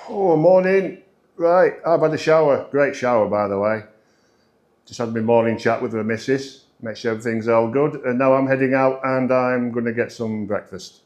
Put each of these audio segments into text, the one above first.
Oh, morning. Right, I've had a shower. Great shower, by the way. Just had my morning chat with the missus. Make sure everything's all good. And now I'm heading out and I'm going to get some breakfast.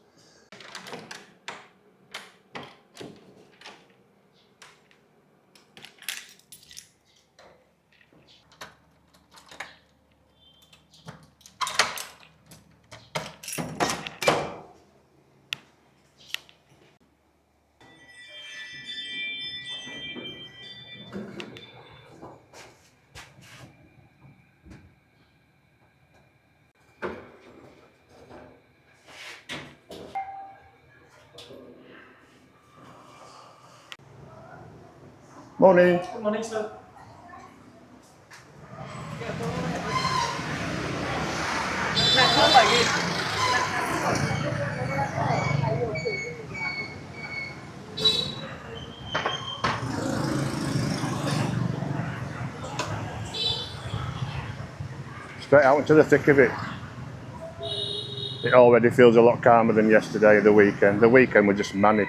Morning. Good morning, sir. Straight out into the thick of it. It already feels a lot calmer than yesterday, the weekend. The weekend was just manic.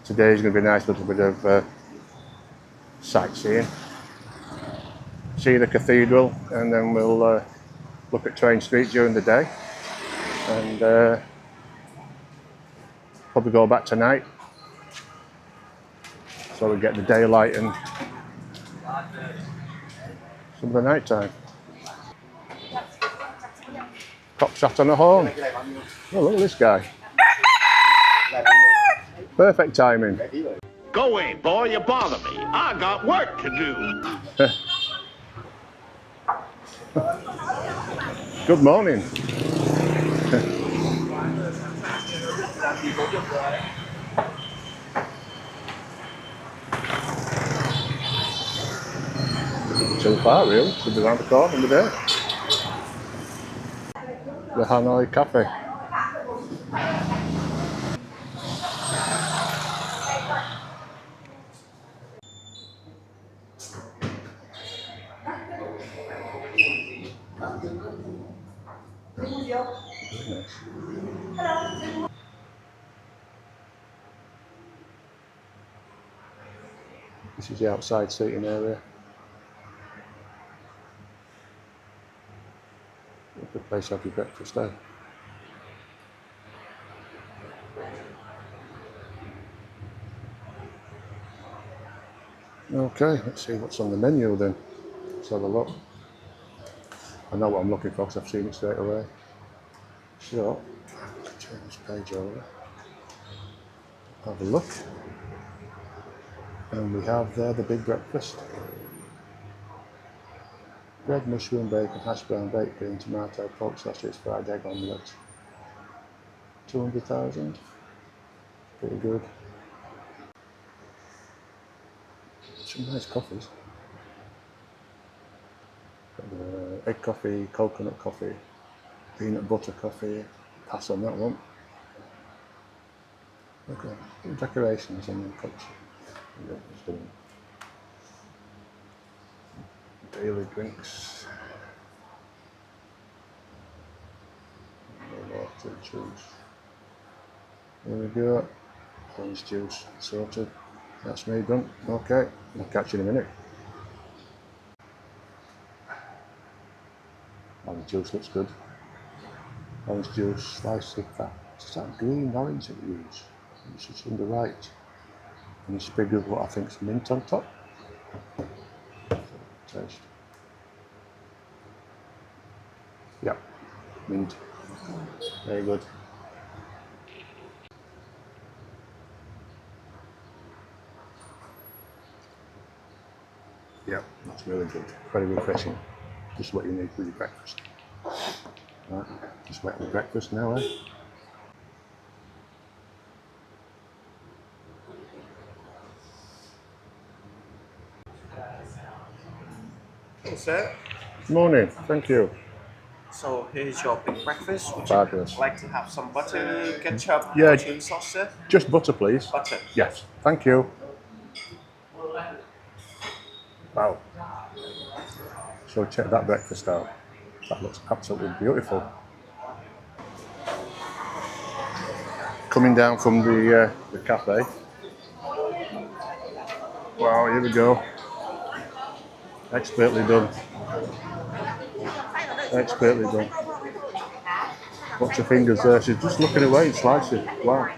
Today's going to be a nice little bit of sightseeing. See the cathedral and then we'll look at Train Street during the day. And probably go back tonight. So we get the daylight and some of the night time. Cop sat on a horn. Oh, look at this guy. Perfect timing. Go away, boy, you bother me. I got work to do. Good morning. Too far, really. Should be around the corner over there. The Hanoi Cafe. This is the outside seating area. Good place to have your breakfast, eh? Okay, let's see what's on the menu then. Let's have a look. I know what I'm looking for because I've seen it straight away. So, turn this page over. Have a look. And we have there the big breakfast. Bread, mushroom, bacon, hash brown, baked bean, tomato, pork sausage, fried egg omelette. 200,000. Pretty good. Some nice coffees. Egg coffee, coconut coffee, peanut butter coffee. Pass on that one. Okay, decorations and then cups. Daily drinks. Water, juice. There we go. Orange juice sorted. That's me done. Okay, I'll catch you in a minute. Orange juice looks good. Orange juice, slice of that. It's that green orange that we use. It's just on the right. And a sprig of what I think is mint on top. Taste. Yeah, mint. Very good. Yeah, that's really good. Very refreshing. Just what you need for your breakfast. Right, just wait for breakfast now, eh? Hey, sir. Morning, thank you. So here's your big breakfast. Would Fabulous. you like to have some butter, ketchup, Yeah. or chili sauce, sir? Just butter, please. Butter. Yes, thank you. Wow. So check that breakfast out. That looks absolutely beautiful. coming down from the cafe. Wow, here we go. Expertly done. Expertly done. Watch her fingers there. She's just looking away and slicing. Wow.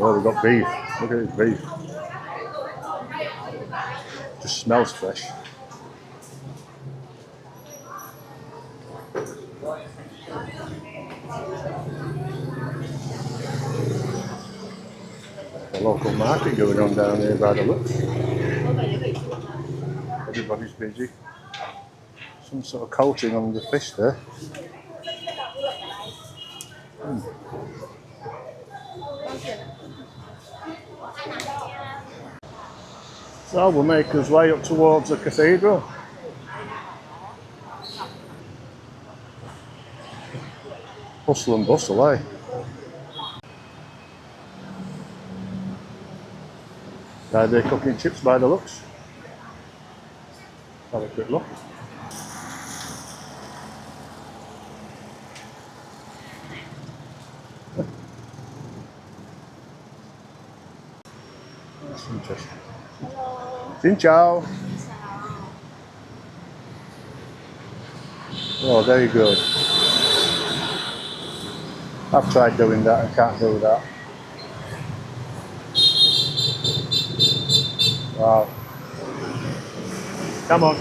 Oh, we've got beef. Look at this beef. Just smells fresh. A local market going on down here by the looks. Everybody's busy. Some sort of coating on the fish there. So we'll make our way up towards the cathedral. Hustle and bustle, eh? They're cooking chips by the looks. Have a quick look. That's interesting. Xin chào. Oh, very good. I've tried doing that, I can't do that. Wow. Come on.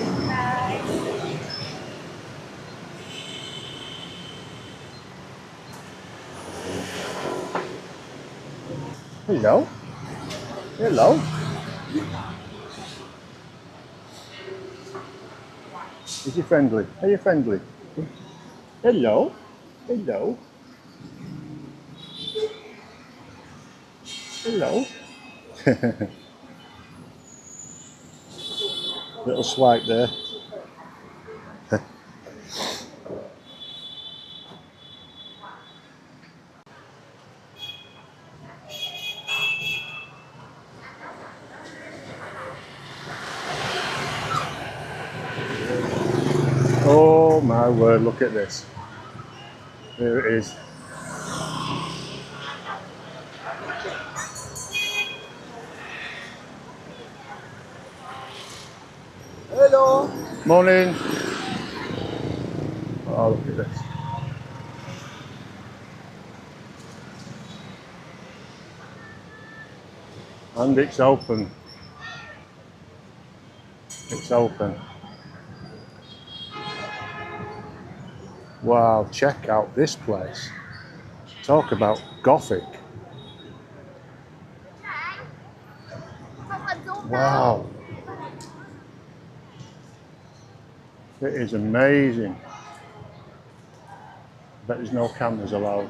Hello. Hello. Is he friendly? Are you friendly? Hello. Hello. Hello. Little swipe there. Oh my word, look at this. There it is. Hello. Morning. Oh, look at this. And it's open. It's open. Wow, check out this place. Talk about Gothic. Wow. It is amazing. Bet there's no cameras allowed.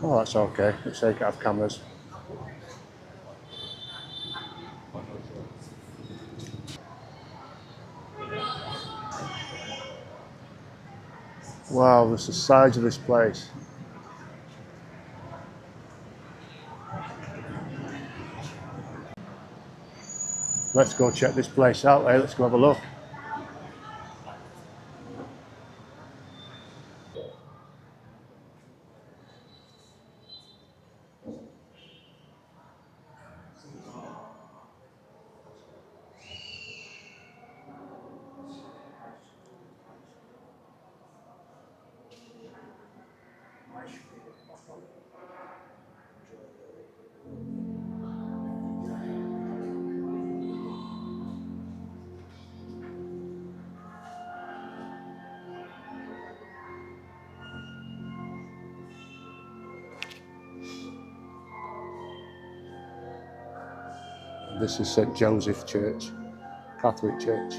Oh, that's okay. Let's take it have cameras. Wow, that's the size of this place. Let's go check this place out, eh? Let's go have a look. This is St. Joseph Church, Catholic Church.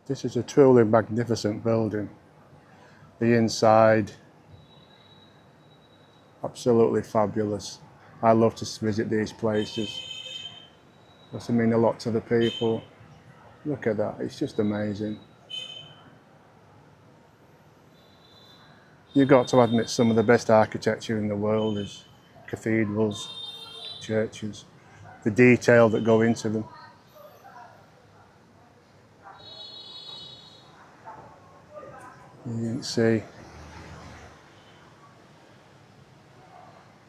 This is a truly magnificent building. The inside, absolutely fabulous. I love to visit these places. Does mean a lot to the people. Look at that, it's just amazing. You've got to admit some of the best architecture in the world is cathedrals, churches, the detail that go into them. You can see.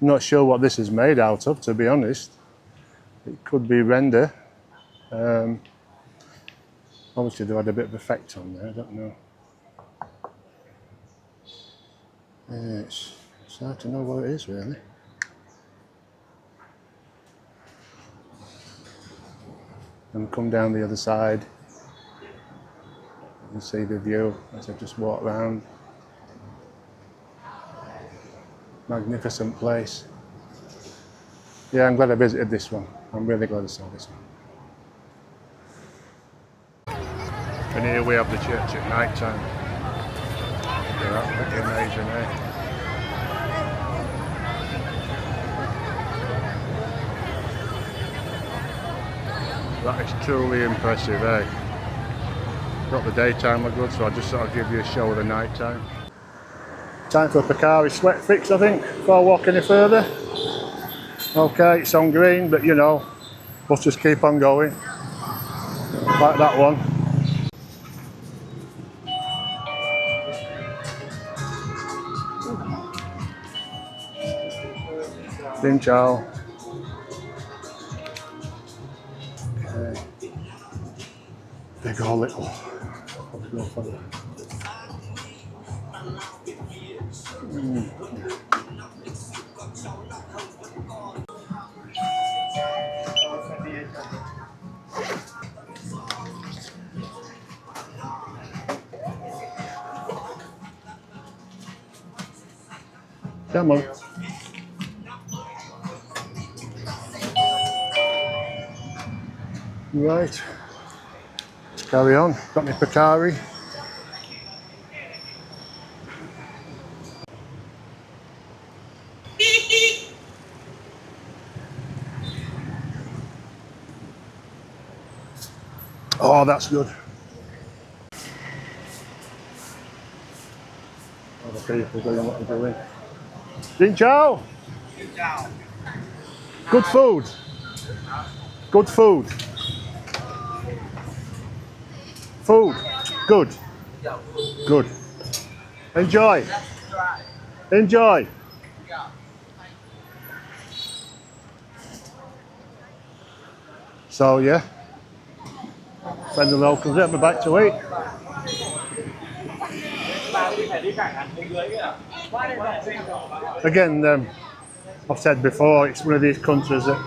I'm not sure what this is made out of, to be honest. It could be render. Obviously they had a bit of effect on there, I don't know. It's hard to know what it is really. And come down the other side. You can see the view as I just walk round. Magnificent place. Yeah, I'm glad I visited this one. I'm really glad I saw this one. And here we have the church at night time. Look at that, pretty amazing, eh? That is truly impressive, eh? Got the daytime look good, so I just sort of give you a show of the night time. Time for a Picari sweat fix, I think, before I walk any further. Okay, it's on green, but you know, we'll just keep on going. Like that one. Xin chào. Okay. Big or little. Probably go for that. Come on. Right. Let's carry on. Got my Picari. Oh, that's good. All the people doing what they're doing. Xin chào. Good food. Good food. Food. Good. Good. Enjoy. Enjoy. So yeah. Friend the locals, get me back to eat. Again, I've said before, it's one of these countries that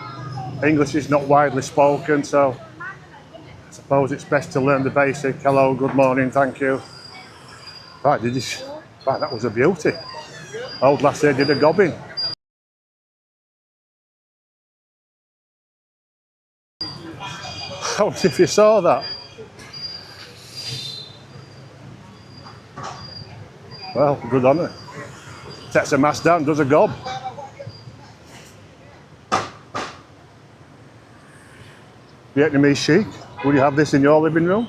English is not widely spoken, so I suppose it's best to learn the basic hello, good morning, thank you. Right, right, that was a beauty. Old lassie did a gobbing. I wonder if you saw that. Well, good on her. Takes a mask down, does a gob. Vietnamese chic. Would you have this in your living room?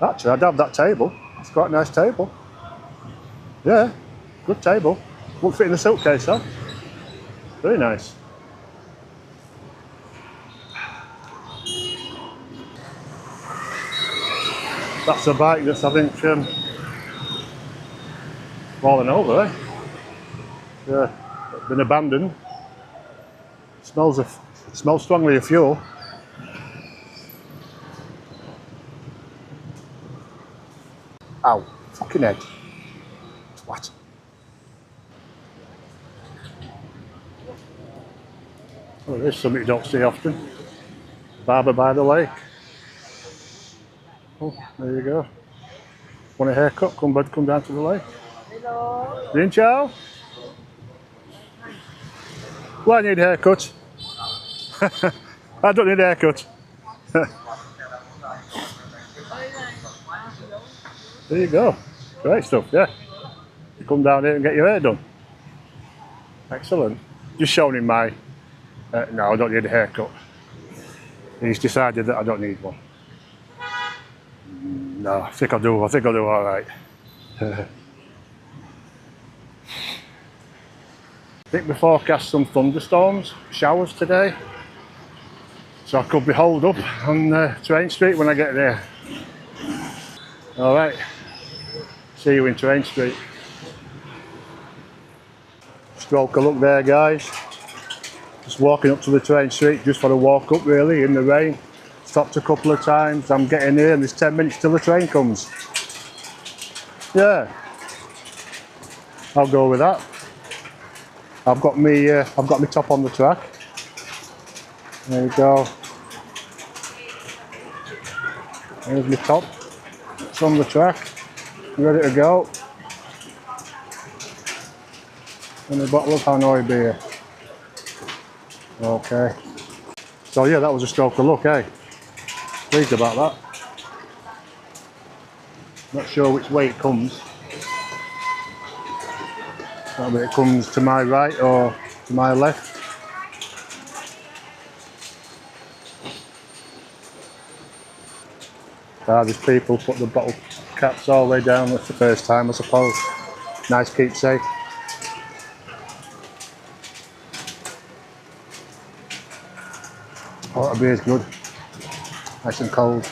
Actually, I'd have that table. It's quite a nice table. Yeah, good table. Won't fit in the suitcase though. Very nice. That's a bike that's, I think, fallen over, eh? Yeah, been abandoned. Smells strongly of fuel. Ow, fucking head. What? Oh, there's something you don't see often. Barber by the lake. Oh, there you go. Want a haircut? Come down to the lake. Hello. Xin chào. Well, I need a haircut. I don't need a haircut. There you go. Great stuff, yeah. You come down here and get your hair done. Excellent. Just showing him my... no, I don't need a haircut. He's decided that I don't need one. No, I think I'll do all right. I think we forecast some thunderstorms, showers today. So I could be holed up on Train Street when I get there. All right. See you in Train Street. Stroke a look there, guys. Just walking up to the Train Street just for a walk up, really, in the rain. Stopped a couple of times. I'm getting here and there's 10 minutes till the train comes. Yeah. I'll go with that. I've got me top on the track. There we go. There's my top. It's on the track. Ready to go. And a bottle of Hanoi beer. Okay. So yeah, that was a stroke of luck, eh? Pleased about that. Not sure which way it comes. Whether it comes to my right or to my left. These people put the bottle caps all the way down. That's the first time, I suppose. Nice keepsake. Oh, the beer's good. Nice and cold.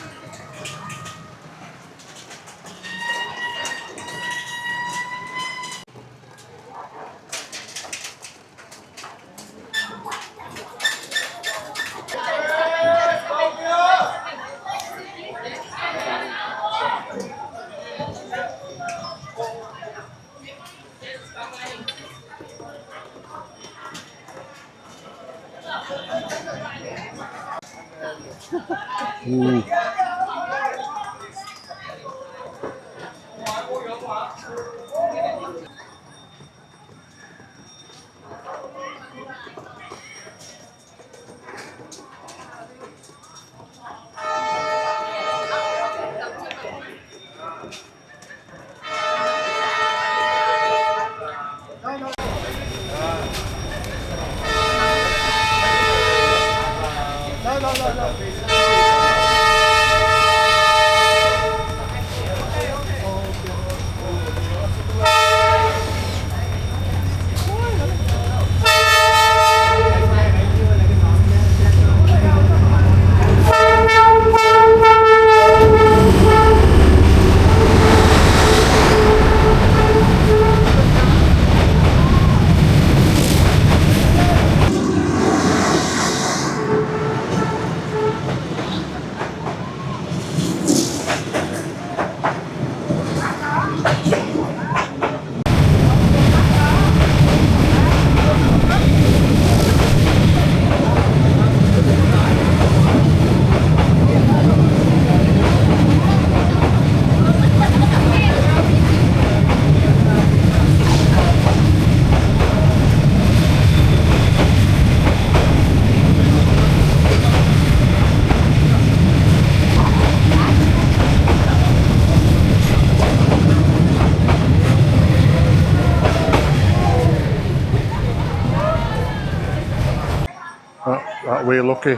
We're lucky.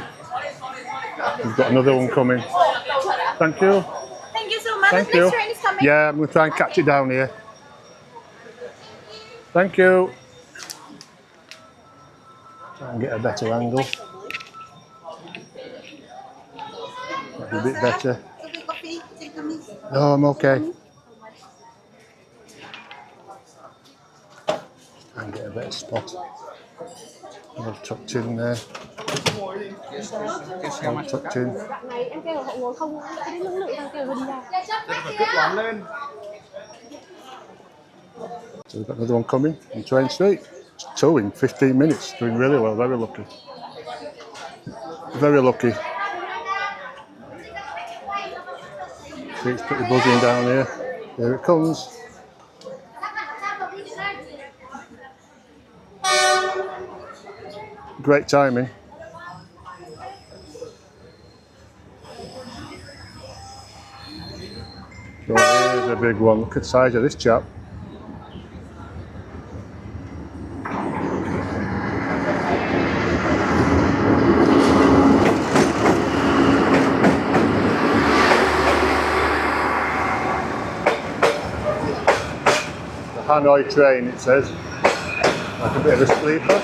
We've got another one coming. Thank you. Thank you so much. Thank The you. next train is coming. Yeah, I'm going to try and catch it down here. Thank you. Try and get a better angle. That'd be a bit better. Coffee, take me. No, I'm okay. Try and get a better spot. I've tucked in there. All tucked in. So we've got another one coming on Train Street. It's 2 in 15 minutes. Doing really well. Very lucky. Very lucky. See, it's pretty buzzing down here. Here it comes. Great timing. So here's a big one. Look at the size of this chap. The Hanoi train, it says. Like a bit of a sleeper.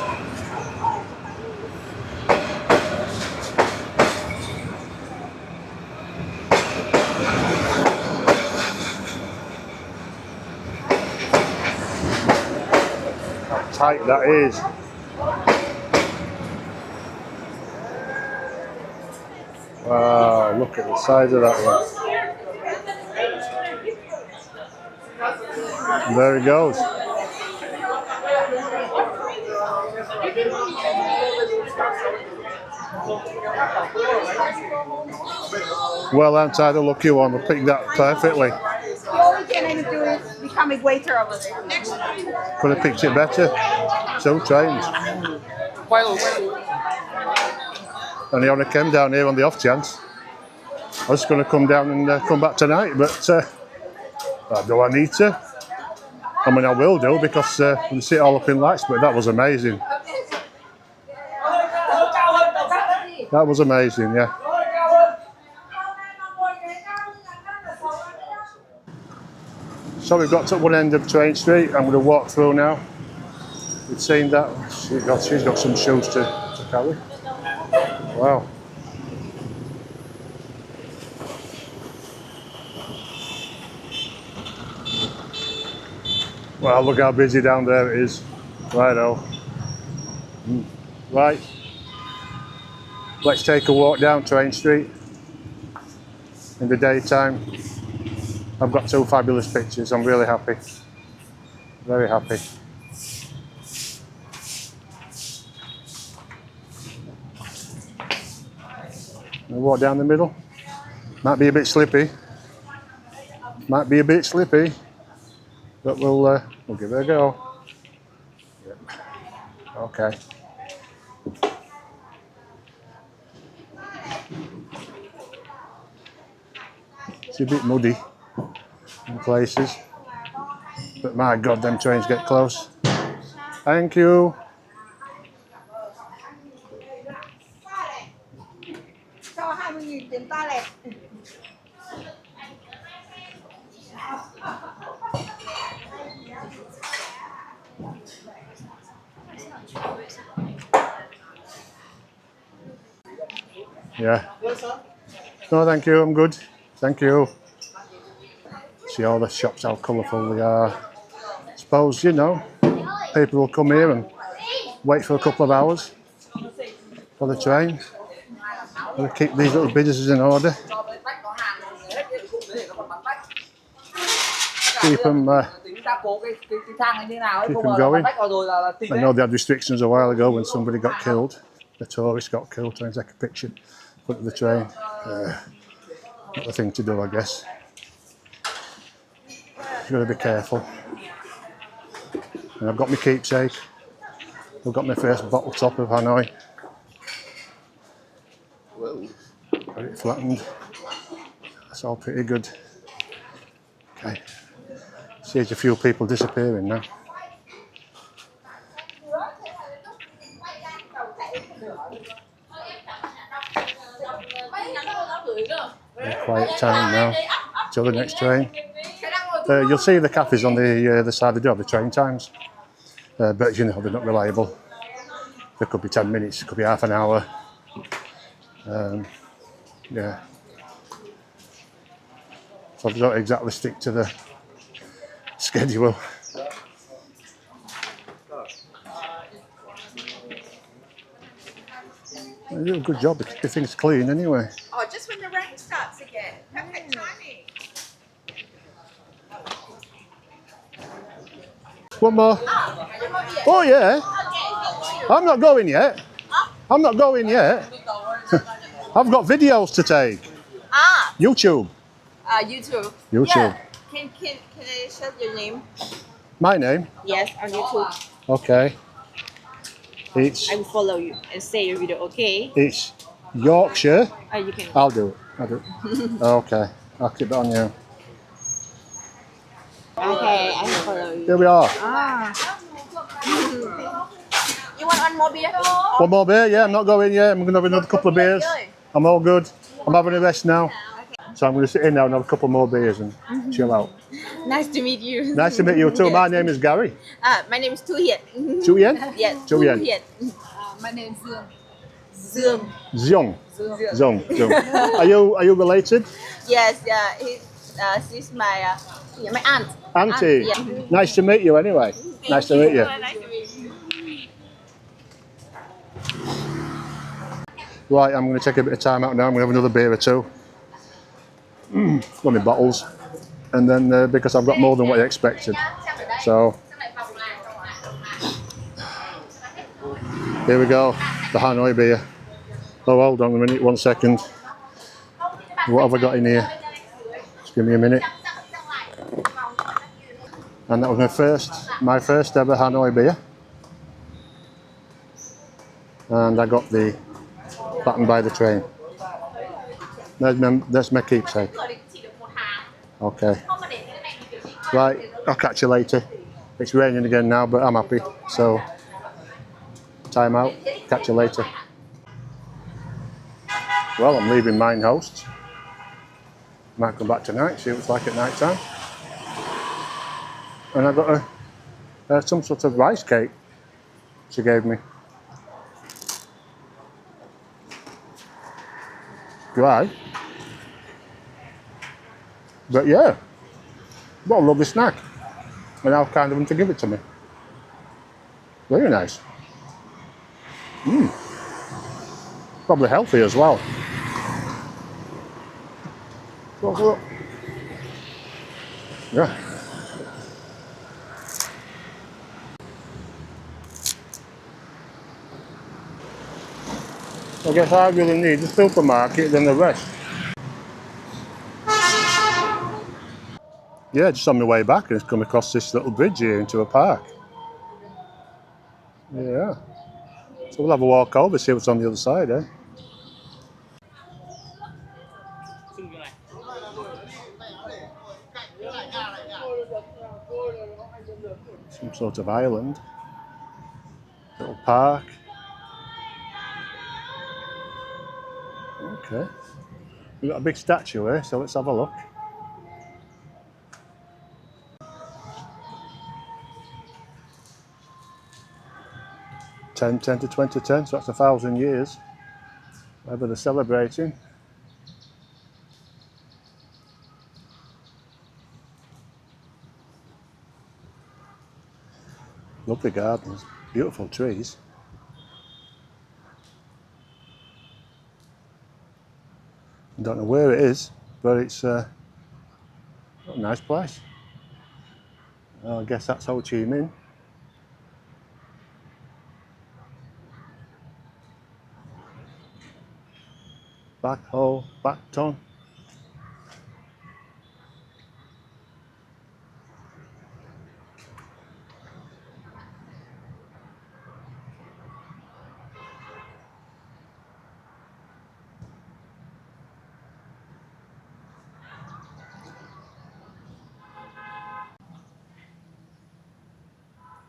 How tight that is. Wow, look at the size of that one. And there he goes. Well, aren't I the lucky one? I picked that perfectly. All we can do is become a waiter over there. Next. Could have picked it better. 2 trains. And he only came down here on the off chance. I was going to come down and come back tonight, but do I need to? I mean, I will do because we see it all up in lights, but that was amazing. That was amazing, yeah. So we've got to one end of Train Street. I'm going to walk through now. We've seen that. She's got some shoes to carry. Wow. Well, look how busy down there it is. Righto. Right. Let's take a walk down Train Street in the daytime. I've got 2 fabulous pictures. I'm really happy. Very happy. We'll walk down the middle. Might be a bit slippy. Might be a bit slippy. But we'll give it a go. Yep. Okay. It's a bit muddy in places. But my God, them trains get close. Thank you. Cho 20.000 tiền toilet. Yeah. No, thank you. I'm good. Thank you. See all the shops, how colourful they are. I suppose, you know, people will come here and wait for a couple of hours for the train. We'll keep these little businesses in order. Keep them going. I know they had restrictions a while ago when somebody got killed. The tourist got killed trying to take a picture in front of the train. Not the thing to do, I guess. You've got to be careful. And I've got my keepsake. I've got my first bottle top of Hanoi. Got it flattened. That's all pretty good. Okay. See, there's a few people disappearing now. Quiet time now till the next train. You'll see the cafes on the side. They do have the train times, but you know they're not reliable. There could be 10 minutes, could be half an hour. Yeah. So they don't exactly stick to the schedule. They do a good job. Everything's clean anyway. Oh, just when the rain starts again. Perfect timing. One more. Oh yeah. I'm not going yet. I'm not going yet. I've got videos to take. Ah. YouTube. YouTube. YouTube. Yeah. Can I share your name? My name? Yes, on YouTube. Okay. It's I will follow you and say your video, okay? it's Yorkshire. You can. I'll do it. I'll do it. Okay. I'll keep it on you. Okay, I follow you. Here we are. Ah. You want one more beer? One more beer? Yeah, I'm not going yet. I'm going to have another couple of beers. I'm all good. I'm having a rest now. So I'm going to sit in now and have a couple more beers and chill out. Nice to meet you. Nice to meet you too. My name is Gary. My name is Tu Hiet. Chu Yen? Yes, Chu Tu Yen. Hiet. My name's Dương. Dương. Xiong. Zong. Are you related? Yes, she's my my aunt. Auntie. Yeah. Nice to meet you anyway. Nice to meet you. Nice to meet you. Right, I'm going to take a bit of time out now. I'm going to have another beer or two. Got my bottles. And then because I've got more than what I expected. So here we go. The Hanoi beer. Oh, hold on a minute. 1 second. What have I got in here? Just give me a minute. And that was my first ever Hanoi beer. And I got the Batten by the train. There's my keepsake. Okay. Right, I'll catch you later. It's raining again now, but I'm happy. So, time out. Catch you later. Well, I'm leaving Mine Host. Might come back tonight, see what it's like at night time. And I got some sort of rice cake she gave me. Dry. But yeah, what a lovely snack. And how kind of them to give it to me. Very nice. Probably healthy as well. Look. Yeah. I guess I really need the supermarket than the rest. Yeah, just on my way back, and it's come across this little bridge here into a park. Yeah. So we'll have a walk over, see what's on the other side, eh? Some sort of island. Little park. Okay. We've got a big statue here, so let's have a look. Ten to 2010, so that's 1,000 years. Whatever they're celebrating. Lovely gardens, beautiful trees. Don't know where it is, but it's a nice place. I guess that's Ho Chi Minh. Back Ho, Back Ton.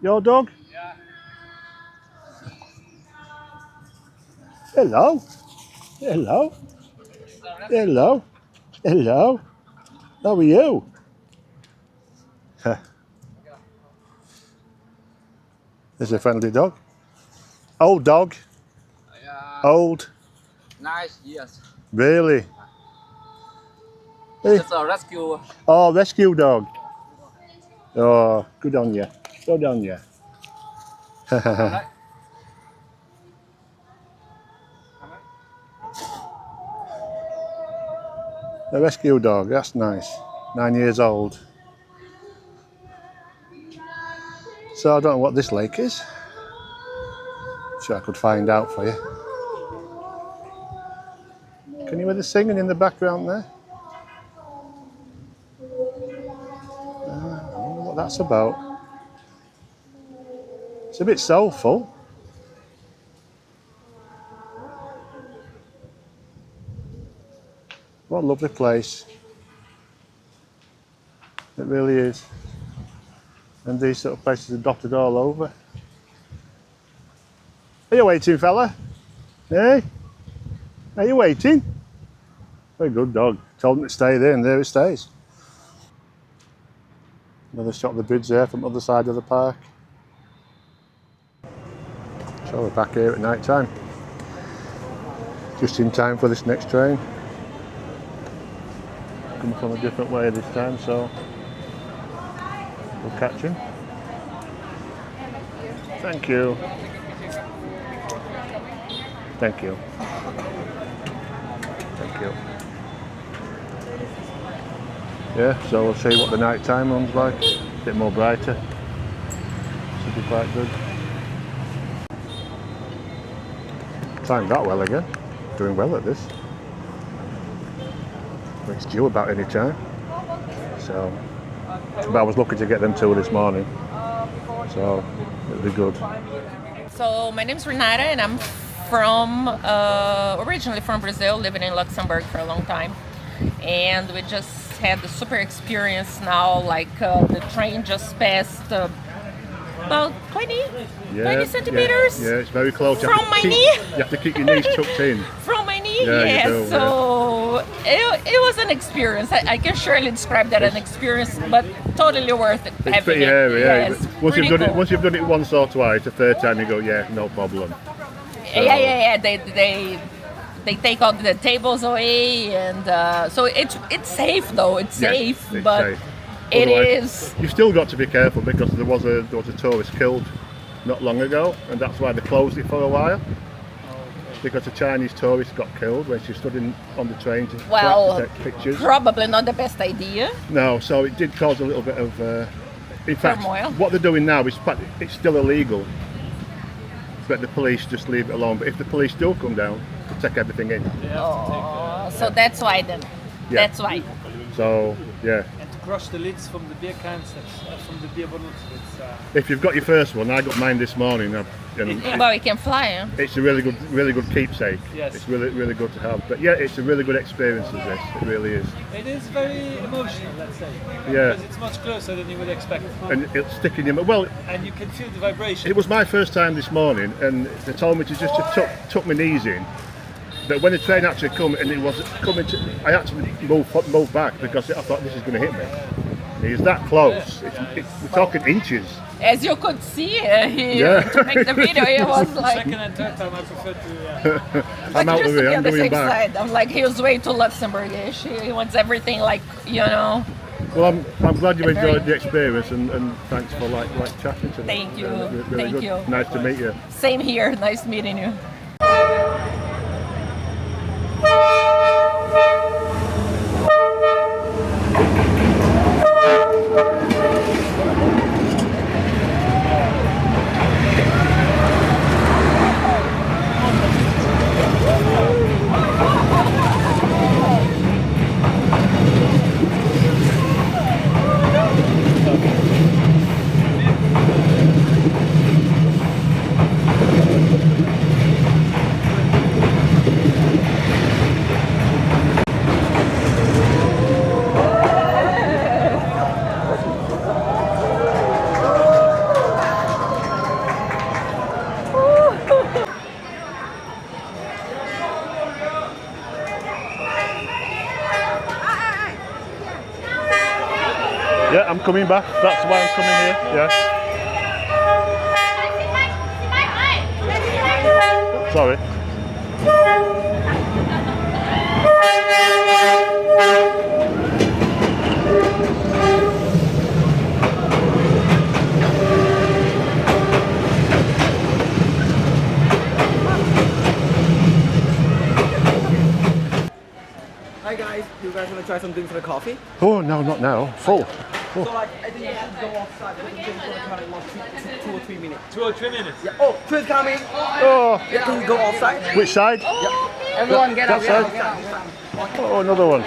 Your dog? Yeah. Hello. Hello. Hello. Hello. How are you? There's a friendly dog. Old dog. Old. Nice, yes. Really? Hey. It's a rescue. Oh, rescue dog. Oh, good on you. Good on you. A rescue dog, that's nice. 9 years old. So I don't know what this lake is. Sure I could find out for you. Can you hear the singing in the background there? I wonder what that's about. It's a bit soulful. What a lovely place. It really is. And these sort of places are dotted all over. Are you waiting, fella? Hey? Are you waiting? Very good dog. Told him to stay there and there it stays. Another shot of the bridge there from the other side of the park. So we're back here at night time. Just in time for this next train. Coming from a different way this time, so we'll catch him. Thank you. Thank you. Thank you. Yeah, so we'll see what the night time one's like. A bit more brighter. Should be quite good. Timed that well again. Doing well at this. It's due about any time. So, but I was lucky to get them two this morning. So it'll be good. So my name's Renata and I'm from originally from Brazil, living in Luxembourg for a long time. And we just had the super experience now, like the train just passed about 20 centimeters. Yeah, it's very close. From my knee. You have to keep your knees tucked in. From my knee, Yeah, yes. you do, So it was an experience. I can surely describe that an experience, but totally worth it. It's pretty hairy, yeah. Yes, Once you've done cool. it, once you've done it once or twice, the third time you go, yeah, no problem. Yeah. They take all the tables away, and so it's safe though. It's Yeah, safe, it's but safe. it Otherwise, is. You've still got to be careful because there was a tourist killed not long ago, and that's why they closed it for a while. Because a Chinese tourist got killed when she stood on the train to take pictures. Probably not the best idea. No, so it did cause a little bit of. In fact, Turmoil. what they're doing now is it's still illegal, but the police just leave it alone. But if the police do come down, they take everything in. So that's why then. Yeah. That's why. So yeah, And to crush the lids from the beer cans, from the beer bottles. if you've got your first one, I got mine this morning. Well, it can fly. Huh? It's a really good keepsake. Yes. It's really good to have. But yeah, it's a really good experience as this. It really is. It is very emotional, let's say. Yeah. Because it's much closer than you would expect. And it'll stick in your. Well, And you can feel the vibration. it was my first time this morning, and they told me to just to tuck my knees in. But when the train actually come and it was coming to, I actually moved back because I thought this is going to hit me. It's that close. We're talking inches. As you could see, to make the video, it was like. Second and third time I prefer to. I'm out just of to it. be I'm on the going safe back. side. I'm like, he was way too Luxembourgish. He wants everything like, Well, I'm glad you Very- enjoyed the experience, and thanks for like chatting to me. Thank you. Really Thank good. you. Nice to meet you. Same here. Nice meeting you. Yeah, I'm coming back. That's why I'm coming here. Yeah. Sorry. Hi guys, you guys want to try some drinks for the coffee? Oh no, not now. Full. So like, I think you have to go outside. We can drink for like what, 2 or 3 minutes. 2 or 3 minutes. Yeah. Oh, train's coming. Oh, Yeah, can we go outside? which side? Everyone get That side? Oh, another one.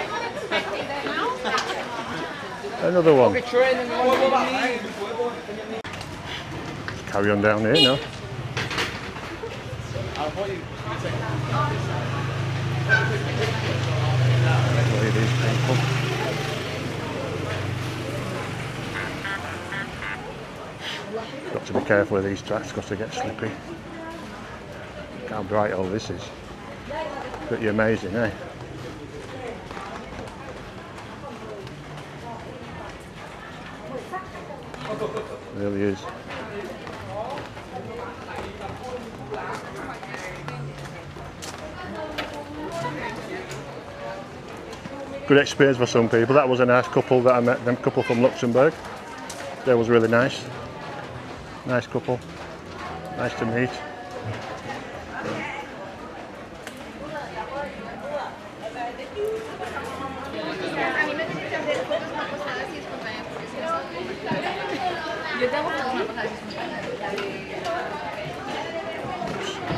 Another one. Carry on down here now. Look at these people. to be careful with these tracks because they get slippy. Look how bright all this is. Pretty amazing, eh? Really is. Good experience for some people. That was a nice couple that I met, them couple from Luxembourg. They was really nice. Nice couple. Nice to meet.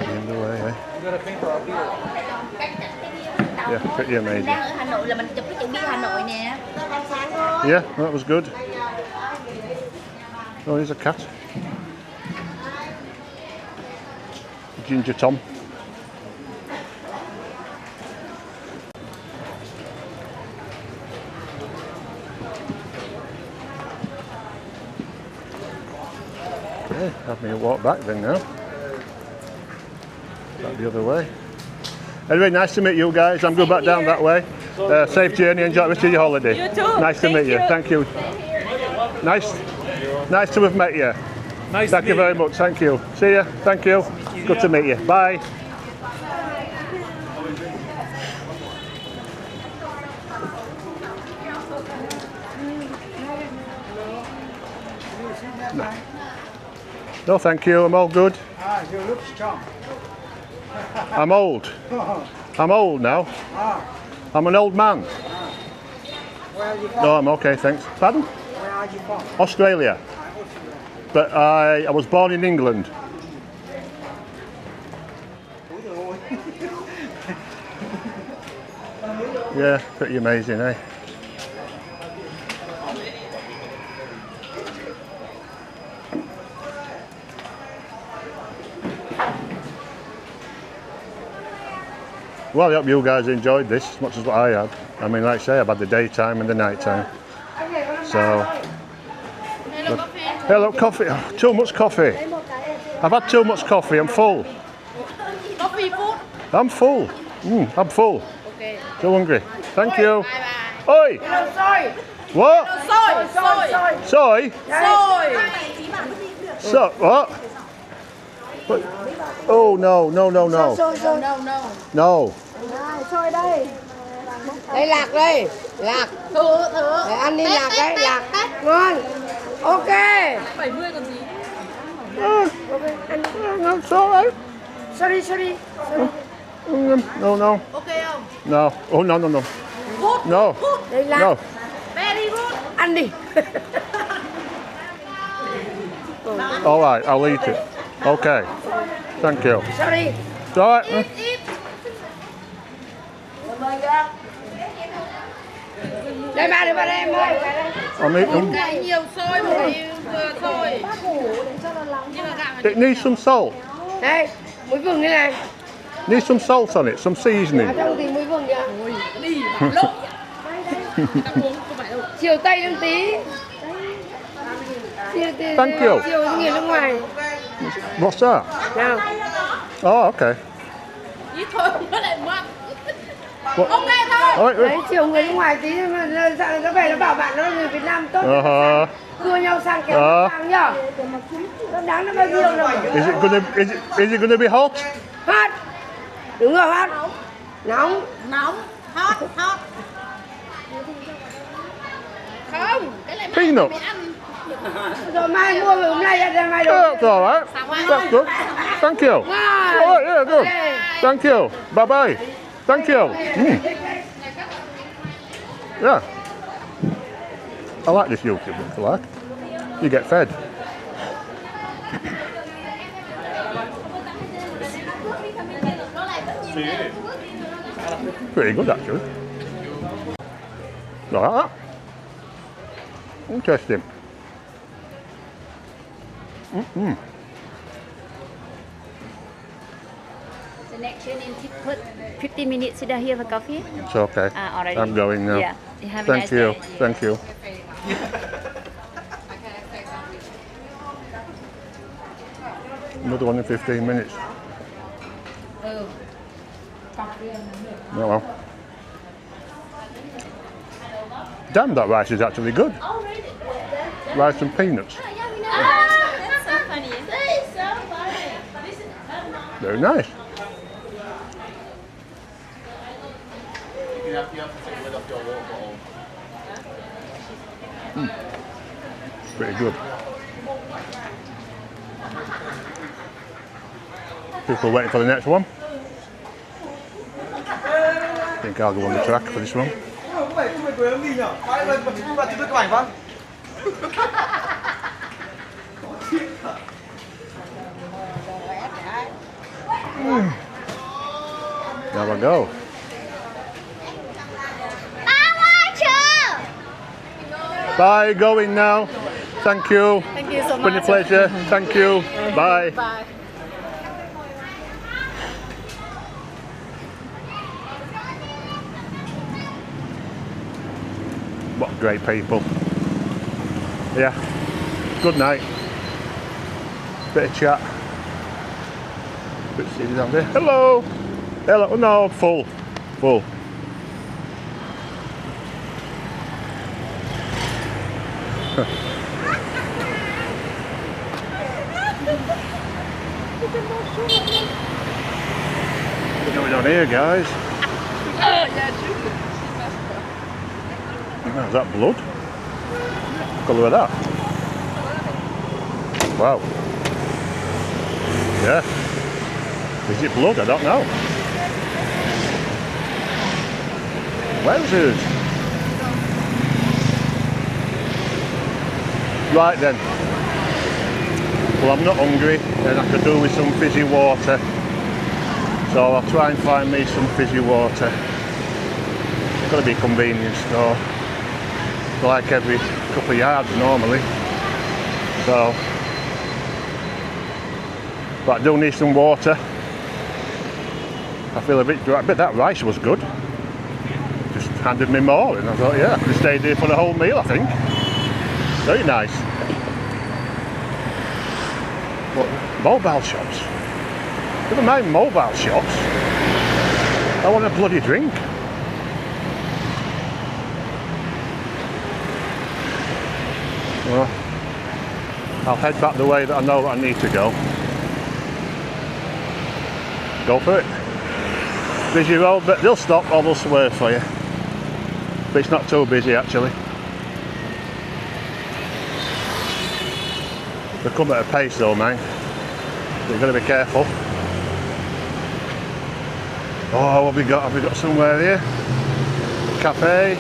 In the way, eh? You gotta pay for our beer. Yeah, pretty amazing. Đang ở Hà Nội là mình chụp cái chữ bia Hà Nội nè. Yeah, that was good. Oh, here's a cat. Ginger Tom. Okay, have me walk back then now. Back the other way. Anyway, nice to meet you guys. I'm going back down that way. Safe journey. Enjoy the rest of your holiday. You too. Nice to meet you. Thank you. Nice to have met you. Nice Thank you very much. Thank you. See you. Thank you. Good to meet you. Bye. No, thank you. I'm all good. Ah, you look strong. I'm old. I'm old now. I'm an old man. Where are you from? No, I'm okay, thanks. Pardon? Where are you from? Australia. But I was born in England. Yeah, pretty amazing, eh? Well, I hope you guys enjoyed this as much as what I had. I mean, like I say, I've had the daytime and the nighttime. So, hello, coffee. Oh, too much coffee. I've had too much coffee. I'm full. Coffee food. I'm full. I'm full. Okay. So hungry. Thank you. Bye bye. Oi! Soy. What? Soy. Soy? Soy. So what? What? Oh no, no, no, no. No. No. Soy đây. Đây lạc đây, lạc. Thử. Để ăn đi lạc đấy, lạc. Ngon. Ok. 70 còn gì? I'm sorry. Sorry. No, no. Ok không? No. Oh, no, no, no. Good. No. Đây lạc. No. Very good. Ăn đi. All right, I'll eat it. Okay. Thank you. Sorry. It's all right. Đây ba đứa vào đây em ơi. I'll eat them. Cái nhiều xôi một cái xôi. Nhưng mà gạo It needs some salt. Đây, muối vừng đây này. Needs some salt on it, some seasoning. Ở trong thì muối vừng kìa. đi bảo lộn. Ăn uống không phải đâu. Chiều tây lên tí. Thank you. Chiều người nước ngoài. What's that? Nào. Oh, okay. Ít thôi nó lại mặn. What? Ok thôi. All right. Đấy, chiều người nước ngoài tí mà nó về nó bảo bạn nó người Việt Nam tốt. Cua nhau sang kéo sang nhở. Nó đáng nó bao nhiêu đâu. Is it gonna be hot? Hot. Đúng rồi, hot. Nóng. Hot. Không, cái này mai Peanut. mày ăn. Rồi mai mua rồi hôm nay ra mai Yeah, đồ. it's all right. That's good. Thank you. Wow. All right, yeah, good. Thank you. Bye bye. Thank you. Yeah. I like this YouTube, I like. You get fed. Pretty good actually. Like that. Interesting. The next train put 15 minutes sit down here for coffee. It's okay. Already. I'm going now. Yeah. You have a Thank nice you. day. Thank you. Another one in 15 minutes. Oh well. Damn, that rice is actually good. Rice and peanuts. That's so funny. Very nice. You have to take the lid off your water bottle. Pretty good. People waiting for the next one. I think I'll go on the track for this one. There we go. Bye, going now. Thank you. Thank you so It's been a much. pleasure. Thank you. Bye. Bye. What great people. Yeah. Good night. Bit of chat. Bit of seated down there. Hello. Hello. No, full. Full. What's going on here, guys? Oh, is that blood? Colour of that? Wow. Yeah. Is it blood? I don't know. Wowzers. Right then. Well, I'm not hungry and I could do with some fizzy water. So I'll try and find me some fizzy water. It's got to be a convenience store. Like every couple of yards normally. So, but I do need some water. I feel a bit dry, but that rice was good. Just handed me more and I thought, yeah, I could have stayed here for the whole meal, I think. Very nice. But mobile shops. Never mind mobile shops. I want a bloody drink. Well, I'll head back the way that I know that I need to go. Go for it. Busy road, but they'll stop or they'll swerve for you. But it's not too busy actually. They come at a pace though, man. You've got to be careful. Oh, what have we got? Have we got somewhere here? Cafe?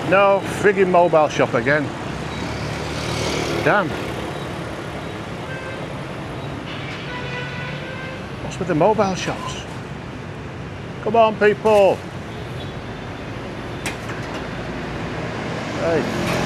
No, frigging mobile shop again. Damn. What's with the mobile shops? Come on, people. Hey.